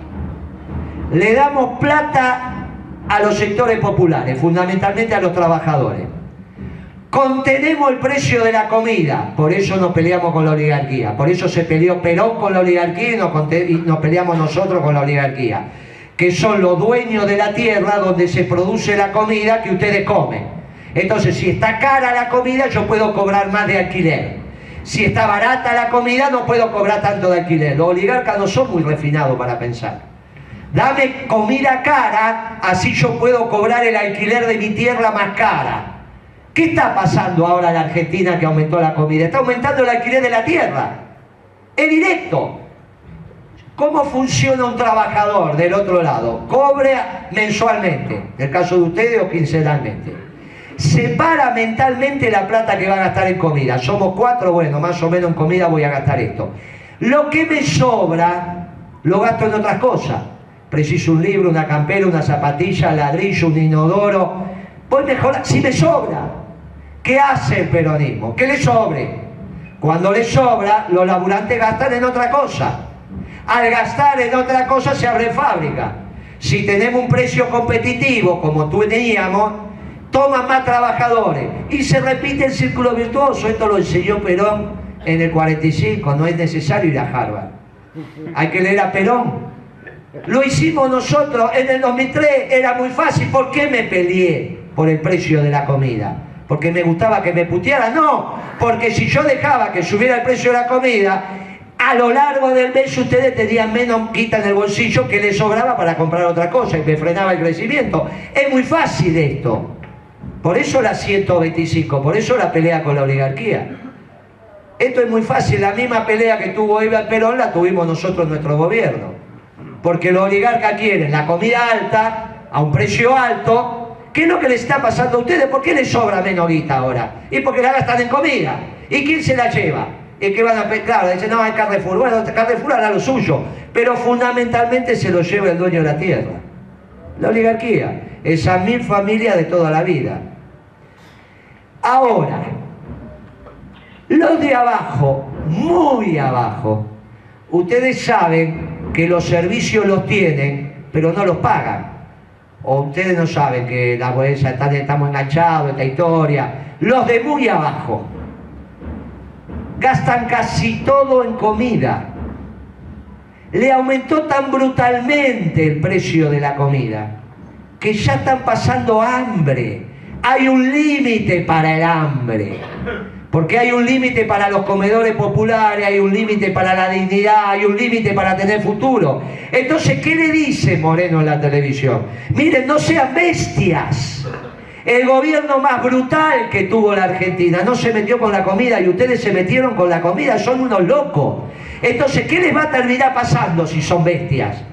Le damos plata a los sectores populares, fundamentalmente a los trabajadores. Contenemos el precio de la comida, por eso nos peleamos con la oligarquía. Por eso se peleó Perón con la oligarquía y nos peleamos nosotros con la oligarquía, que son los dueños de la tierra donde se produce la comida que ustedes comen. Entonces, si está cara la comida, yo puedo cobrar más de alquiler. Si está barata la comida, no puedo cobrar tanto de alquiler. Los oligarcas no son muy refinados para pensar. Dame comida cara, así yo puedo cobrar el alquiler de mi tierra más cara. ¿Qué está pasando ahora en la Argentina que aumentó la comida? Está aumentando el alquiler de la tierra. Es directo. ¿Cómo funciona un trabajador del otro lado? Cobra mensualmente, en el caso de ustedes, o quincenalmente. Separa mentalmente la plata que va a gastar en comida. Somos 4, bueno, más o menos en comida voy a gastar esto. Lo que me sobra, lo gasto en otras cosas. Preciso un libro, una campera, una zapatilla, ladrillo, un inodoro. Voy mejorar, si me sobra. ¿Qué hace el peronismo? Que le sobre. Cuando le sobra, los laburantes gastan en otra cosa. Al gastar en otra cosa se abre fábrica. Si tenemos un precio competitivo, como teníamos, toman más trabajadores. Y se repite el círculo virtuoso. Esto lo enseñó Perón en el 45. No es necesario ir a Harvard. Hay que leer a Perón. Lo hicimos nosotros en el 2003. Era muy fácil. ¿Por qué me peleé por el precio de la comida? ¿Porque me gustaba que me putearan? No, porque si yo dejaba que subiera el precio de la comida, a lo largo del mes ustedes tenían menos guita en el bolsillo que les sobraba para comprar otra cosa y me frenaba el crecimiento. Es muy fácil esto. Por eso la 125, por eso la pelea con la oligarquía. Esto es muy fácil. La misma pelea que tuvo Eva Perón la tuvimos nosotros en nuestro gobierno. Porque los oligarcas quieren la comida alta, a un precio alto. ¿Qué es lo que les está pasando a ustedes? ¿Por qué les sobra menos guita ahora? Y porque la gastan en comida. ¿Y quién se la lleva? ¿Y qué van a pescar? Dicen, no, hay Carrefour. Bueno, Carrefour hará lo suyo. Pero fundamentalmente se lo lleva el dueño de la tierra. La oligarquía. Esas 1000 familias de toda la vida. Ahora, los de abajo, muy abajo, ustedes saben que los servicios los tienen, pero no los pagan. O ustedes no saben que la bolsa estamos enganchados, esta historia. Los de muy abajo gastan casi todo en comida. Le aumentó tan brutalmente el precio de la comida que ya están pasando hambre. Hay un límite para el hambre. Porque hay un límite para los comedores populares, hay un límite para la dignidad, hay un límite para tener futuro. Entonces, ¿qué le dice Moreno en la televisión? Miren, no sean bestias. El gobierno más brutal que tuvo la Argentina no se metió con la comida y ustedes se metieron con la comida, son unos locos. Entonces, ¿qué les va a terminar pasando si son bestias?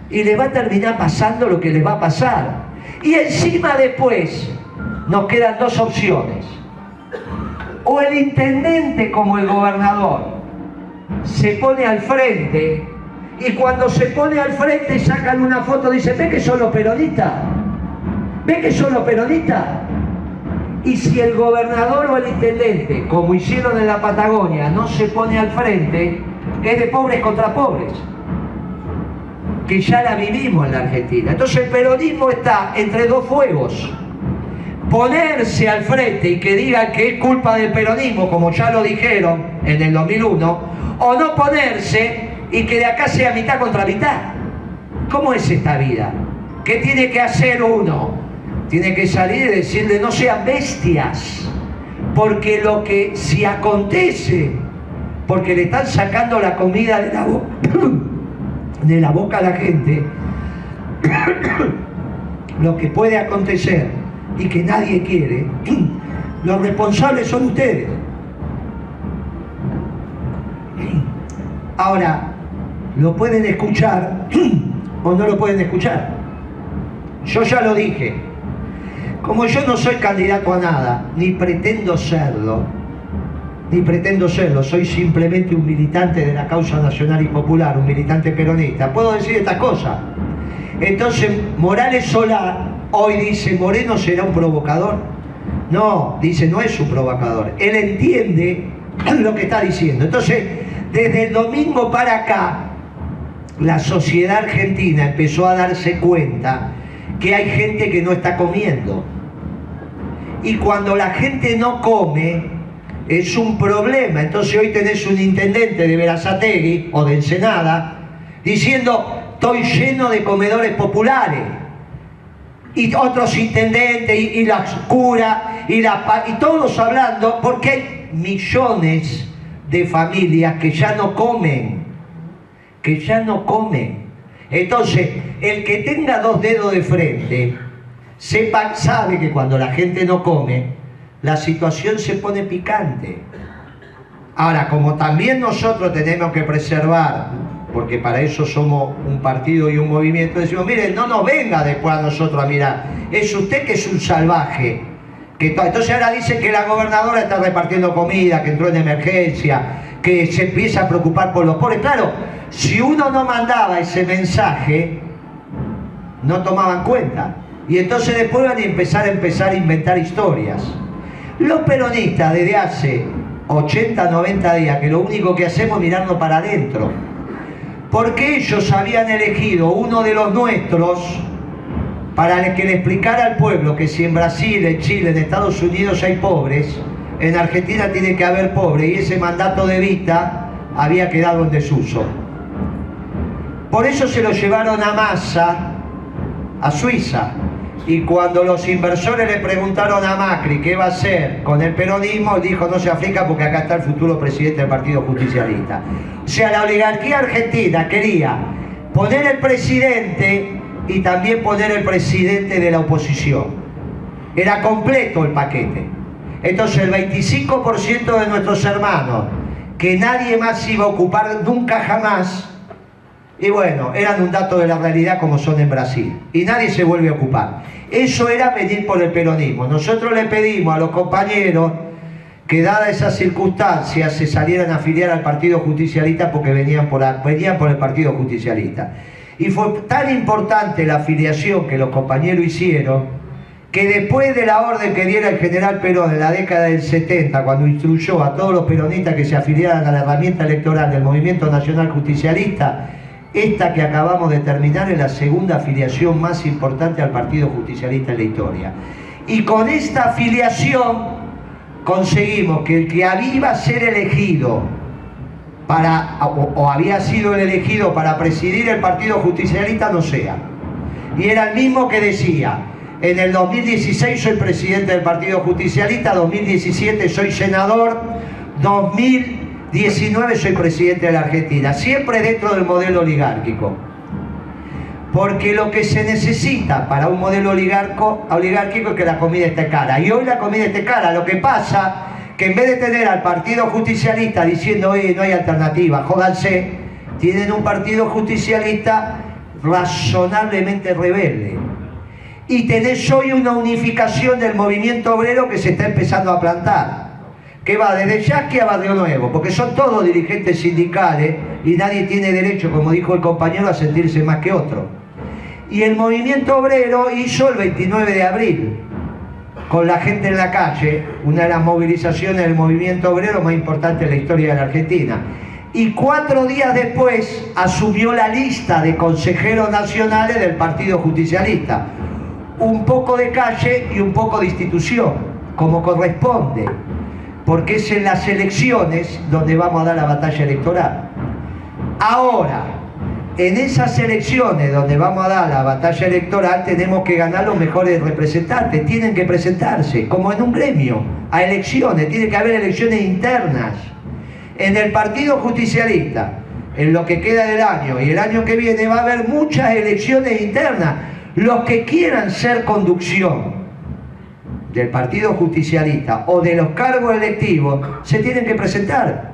Y les va a terminar pasando lo que les va a pasar. Y encima después nos quedan 2 opciones. O el intendente como el gobernador se pone al frente y cuando se pone al frente sacan una foto y dicen, ¿ves que son los peronistas? ¿Ves que son los peronistas? Y si el gobernador o el intendente, como hicieron en la Patagonia, no se pone al frente, es de pobres contra pobres, que ya la vivimos en la Argentina. Entonces el peronismo está entre 2 fuegos. Ponerse al frente y que digan que es culpa del peronismo, como ya lo dijeron en el 2001, o no ponerse y que de acá sea mitad contra mitad. ¿Cómo es esta vida? ¿Qué tiene que hacer uno? Tiene que salir y decirle, no sean bestias, porque lo que si acontece, porque le están sacando la comida de la boca a la gente, lo que puede acontecer y que nadie quiere, los responsables son ustedes. Ahora, lo pueden escuchar o no lo pueden escuchar. Yo ya lo dije. Como yo no soy candidato a nada, ni pretendo serlo, soy simplemente un militante de la causa nacional y popular, un militante peronista, puedo decir estas cosas. Entonces, Morales Solá hoy dice, Moreno será un provocador. No, dice, no es un provocador. Él entiende lo que está diciendo. Entonces, desde el domingo para acá, la sociedad argentina empezó a darse cuenta que hay gente que no está comiendo. Y cuando la gente no come, es un problema. Entonces hoy tenés un intendente de Berazategui o de Ensenada diciendo, estoy lleno de comedores populares. Y otros intendentes, y las curas, y todos hablando, porque hay millones de familias que ya no comen. Entonces, el que tenga dos dedos de frente, sabe que cuando la gente no come, la situación se pone picante. Ahora, como también nosotros tenemos que preservar, porque para eso somos un partido y un movimiento, decimos, miren, no nos venga después a nosotros a mirar, es usted que es un salvaje. Entonces ahora dice que la gobernadora está repartiendo comida, que entró en emergencia, que se empieza a preocupar por los pobres. Claro, si uno no mandaba ese mensaje, no tomaban cuenta. Y entonces después van a empezar a inventar historias. Los peronistas desde hace 80, 90 días, que lo único que hacemos es mirarnos para adentro. Porque ellos habían elegido uno de los nuestros para que le explicara al pueblo que si en Brasil, en Chile, en Estados Unidos hay pobres, en Argentina tiene que haber pobres, y ese mandato de Evita había quedado en desuso. Por eso se lo llevaron a Massa, a Suiza, y cuando los inversores le preguntaron a Macri qué va a hacer con el peronismo, dijo, no se aflica porque acá está el futuro presidente del Partido Justicialista. O sea, la oligarquía argentina quería poner el presidente y también poner el presidente de la oposición. Era completo el paquete. Entonces el 25% de nuestros hermanos, que nadie más iba a ocupar nunca jamás, y bueno, eran un dato de la realidad como son en Brasil. Y nadie se vuelve a ocupar. Eso era pedir por el peronismo. Nosotros le pedimos a los compañeros que, dadas esas circunstancias, se salieran a afiliar al Partido Justicialista porque venían por el Partido Justicialista. Y fue tan importante la afiliación que los compañeros hicieron, que después de la orden que diera el general Perón en la década del 70, cuando instruyó a todos los peronistas que se afiliaran a la herramienta electoral del Movimiento Nacional Justicialista, esta que acabamos de terminar es la segunda afiliación más importante al Partido Justicialista en la historia. Y con esta afiliación conseguimos que el que iba a ser elegido o había sido elegido para presidir el Partido Justicialista no sea. Y era el mismo que decía, en el 2016 soy presidente del Partido Justicialista, 2017 soy senador, 2019 soy presidente de la Argentina, siempre dentro del modelo oligárquico. Porque lo que se necesita para un modelo oligárquico es que la comida esté cara. Y hoy la comida esté cara. Lo que pasa que en vez de tener al Partido Justicialista diciendo, oye, no hay alternativa, jódanse, tienen un Partido Justicialista razonablemente rebelde. Y tenés hoy una unificación del movimiento obrero que se está empezando a plantar, que va desde Yaqui a Barrio Nuevo, porque son todos dirigentes sindicales y nadie tiene derecho, como dijo el compañero, a sentirse más que otro. Y el movimiento obrero hizo el 29 de abril, con la gente en la calle, una de las movilizaciones del movimiento obrero más importantes en la historia de la Argentina. Y 4 días después asumió la lista de consejeros nacionales del Partido Justicialista. Un poco de calle y un poco de institución, como corresponde, porque es en las elecciones donde vamos a dar la batalla electoral. Ahora, en esas elecciones donde vamos a dar la batalla electoral, tenemos que ganar los mejores representantes, tienen que presentarse, como en un gremio, a elecciones, tiene que haber elecciones internas. En el Partido Justicialista, en lo que queda del año y el año que viene va a haber muchas elecciones internas. Los que quieran ser conducción del Partido Justicialista o de los cargos electivos se tienen que presentar.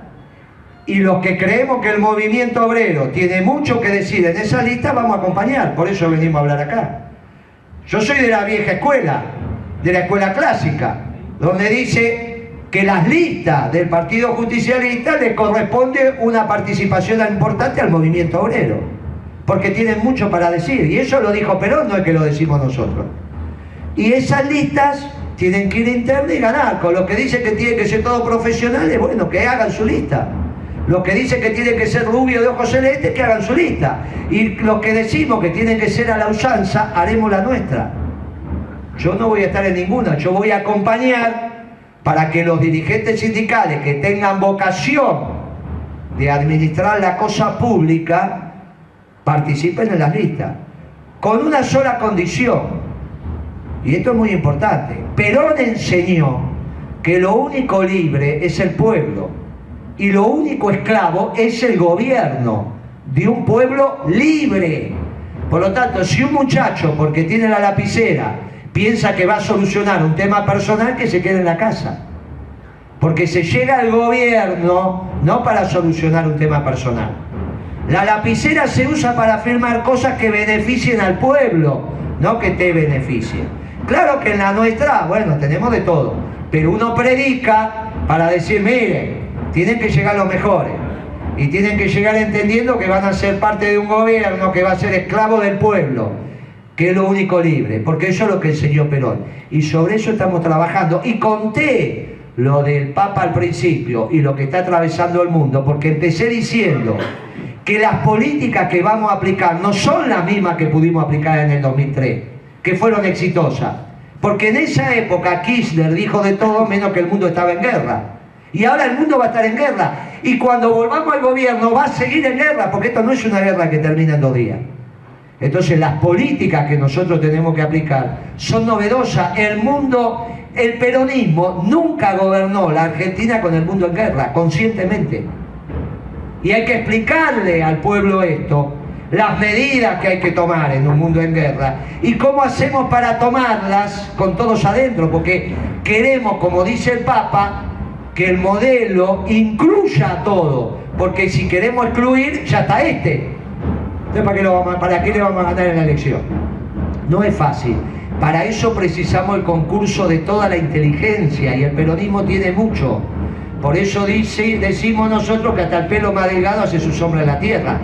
Y los que creemos que el movimiento obrero tiene mucho que decir en esa lista, vamos a acompañar. Por eso venimos a hablar acá. Yo soy de la vieja escuela, de la escuela clásica, donde dice que las listas del Partido Justicialista le corresponde una participación importante al movimiento obrero, porque tienen mucho para decir, y eso lo dijo Perón, no es que lo decimos nosotros. Y esas listas tienen que ir internas y ganar. Con los que dicen que tienen que ser todos profesionales, bueno, que hagan su lista. Los que dicen que tienen que ser rubio de ojos celestes, que hagan su lista. Y los que decimos que tienen que ser a la usanza, haremos la nuestra. Yo no voy a estar en ninguna, yo voy a acompañar para que los dirigentes sindicales que tengan vocación de administrar la cosa pública participen en las listas, con una sola condición, y esto es muy importante. Perón enseñó que lo único libre es el pueblo, y lo único esclavo es el gobierno de un pueblo libre. Por lo tanto, si un muchacho, porque tiene la lapicera, piensa que va a solucionar un tema personal, que se quede en la casa. Porque se llega al gobierno no para solucionar un tema personal. La lapicera se usa para firmar cosas que beneficien al pueblo, no que te beneficien. Claro que en la nuestra, bueno, tenemos de todo, pero uno predica para decir, mire, tienen que llegar los mejores, y tienen que llegar entendiendo que van a ser parte de un gobierno que va a ser esclavo del pueblo, que es lo único libre, porque eso es lo que enseñó Perón, y sobre eso estamos trabajando. Y conté lo del Papa al principio y lo que está atravesando el mundo, porque empecé diciendo que las políticas que vamos a aplicar no son las mismas que pudimos aplicar en el 2003, que fueron exitosas, porque en esa época Kirchner dijo de todo menos que el mundo estaba en guerra, y ahora el mundo va a estar en guerra, y cuando volvamos al gobierno va a seguir en guerra, porque esto no es una guerra que termina en 2 días. Entonces las políticas que nosotros tenemos que aplicar son novedosas. El peronismo nunca gobernó la Argentina con el mundo en guerra, conscientemente. Y hay que explicarle al pueblo esto, las medidas que hay que tomar en un mundo en guerra, y cómo hacemos para tomarlas con todos adentro, porque queremos, como dice el Papa, que el modelo incluya a todo, porque si queremos excluir, ya está este. Entonces, ¿para qué le vamos a ganar en la elección? No es fácil. Para eso precisamos el concurso de toda la inteligencia, y el peronismo tiene mucho. Por eso decimos nosotros que hasta el pelo más delgado hace su sombra en la tierra.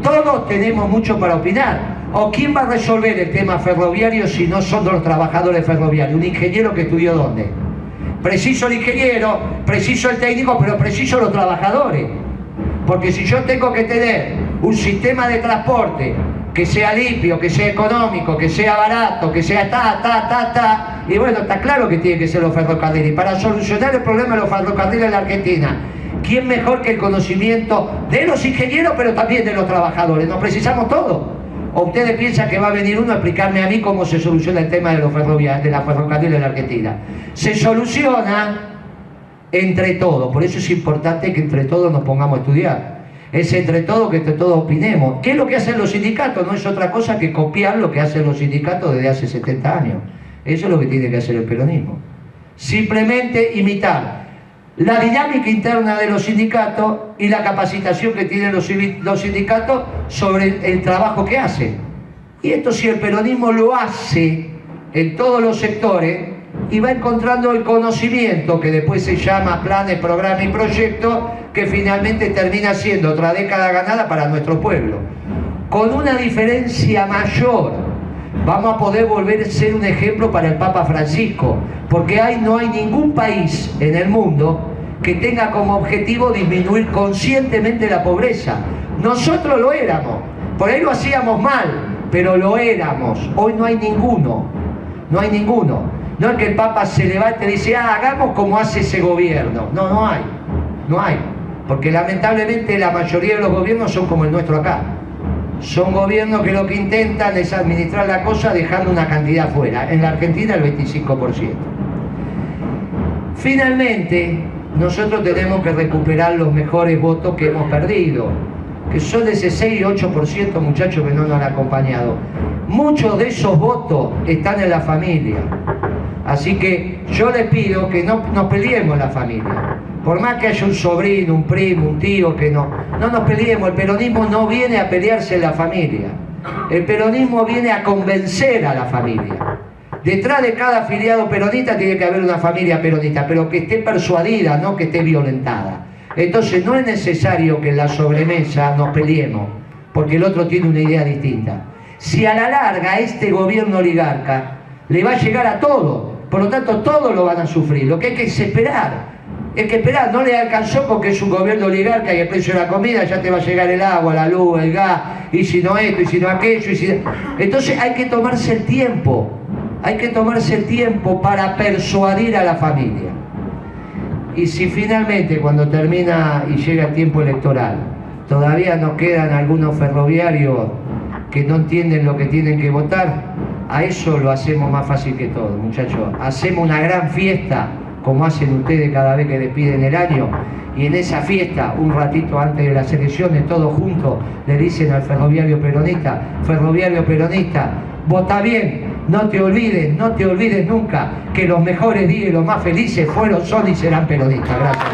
Todos tenemos mucho para opinar. ¿O quién va a resolver el tema ferroviario si no son los trabajadores ferroviarios? ¿Un ingeniero que estudió dónde? Preciso el ingeniero, preciso el técnico, pero preciso los trabajadores. Porque si yo tengo que tener un sistema de transporte que sea limpio, que sea económico, que sea barato, que sea y bueno, está claro que tiene que ser los ferrocarriles. Y para solucionar el problema de los ferrocarriles en la Argentina, ¿quién mejor que el conocimiento de los ingenieros, pero también de los trabajadores? Nos precisamos todo. ¿O ustedes piensan que va a venir uno a explicarme a mí cómo se soluciona el tema de los ferroviarios, de la ferrocarriles en la Argentina? Se soluciona entre todos. Por eso es importante que entre todos nos pongamos a estudiar. Es entre todos que entre todos opinemos. ¿Qué es lo que hacen los sindicatos? No es otra cosa que copiar lo que hacen los sindicatos desde hace 70 años. Eso es lo que tiene que hacer el peronismo. Simplemente imitar la dinámica interna de los sindicatos y la capacitación que tienen los sindicatos sobre el trabajo que hacen. Y esto, si el peronismo lo hace en todos los sectores, y va encontrando el conocimiento que después se llama planes, programas y proyectos, que finalmente termina siendo otra década ganada para nuestro pueblo. Con una diferencia mayor, vamos a poder volver a ser un ejemplo para el Papa Francisco, porque no hay ningún país en el mundo que tenga como objetivo disminuir conscientemente la pobreza. Nosotros lo éramos, por ahí lo hacíamos mal, pero lo éramos. Hoy no hay ninguno, no hay ninguno. No es que el Papa se levante y dice, hagamos como hace ese gobierno. No, no hay, no hay. Porque lamentablemente la mayoría de los gobiernos son como el nuestro acá. Son gobiernos que lo que intentan es administrar la cosa dejando una cantidad fuera. En la Argentina el 25%. Finalmente, nosotros tenemos que recuperar los mejores votos que hemos perdido, que son de ese 6 y 8% muchachos que no nos han acompañado. Muchos de esos votos están en la familia. Así que yo les pido que no nos peleemos en la familia. Por más que haya un sobrino, un primo, un tío, que no nos peleemos. El peronismo no viene a pelearse en la familia. El peronismo viene a convencer a la familia. Detrás de cada afiliado peronista tiene que haber una familia peronista, pero que esté persuadida, no que esté violentada. Entonces no es necesario que en la sobremesa nos peleemos, porque el otro tiene una idea distinta. Si a la larga este gobierno oligarca le va a llegar a todo, por lo tanto todos lo van a sufrir. Lo que hay que es esperar. Es que esperar, no le alcanzó porque es un gobierno oligarca y el precio de la comida ya te va a llegar el agua, la luz, el gas, y si no esto, y si no aquello, y si... Entonces hay que tomarse el tiempo. Hay que tomarse el tiempo para persuadir a la familia. Y si finalmente cuando termina y llega el tiempo electoral, todavía nos quedan algunos ferroviarios que no entienden lo que tienen que votar, a eso lo hacemos más fácil que todo, muchachos. Hacemos una gran fiesta, como hacen ustedes cada vez que despiden el año, y en esa fiesta, un ratito antes de las elecciones, todos juntos le dicen al ferroviario peronista, vota bien, no te olvides nunca que los mejores días y los más felices fueron, son y serán peronistas. Gracias.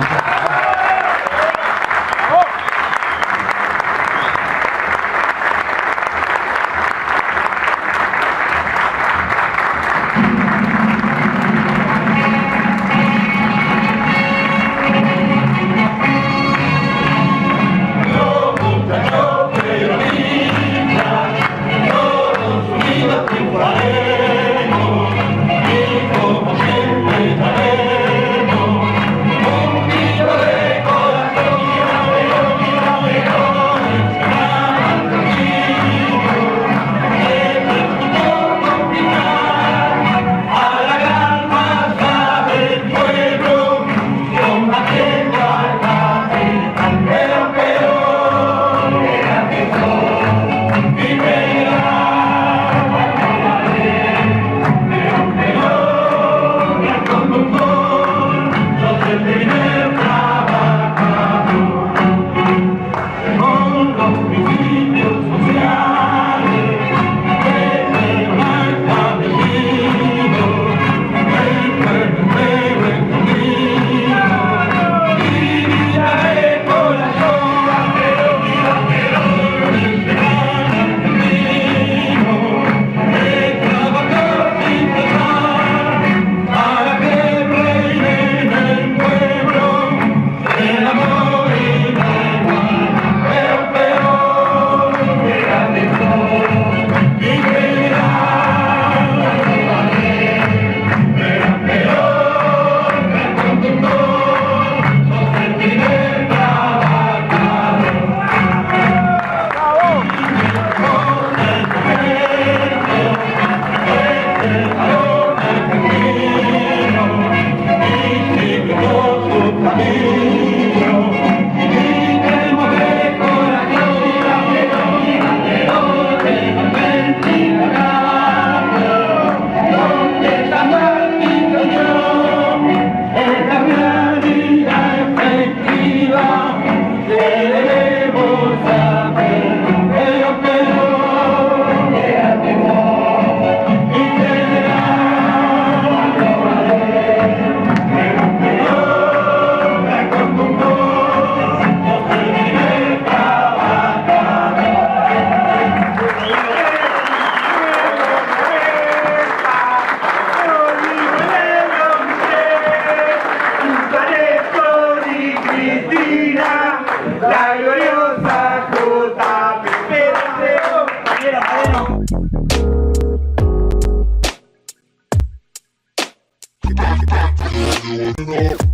No.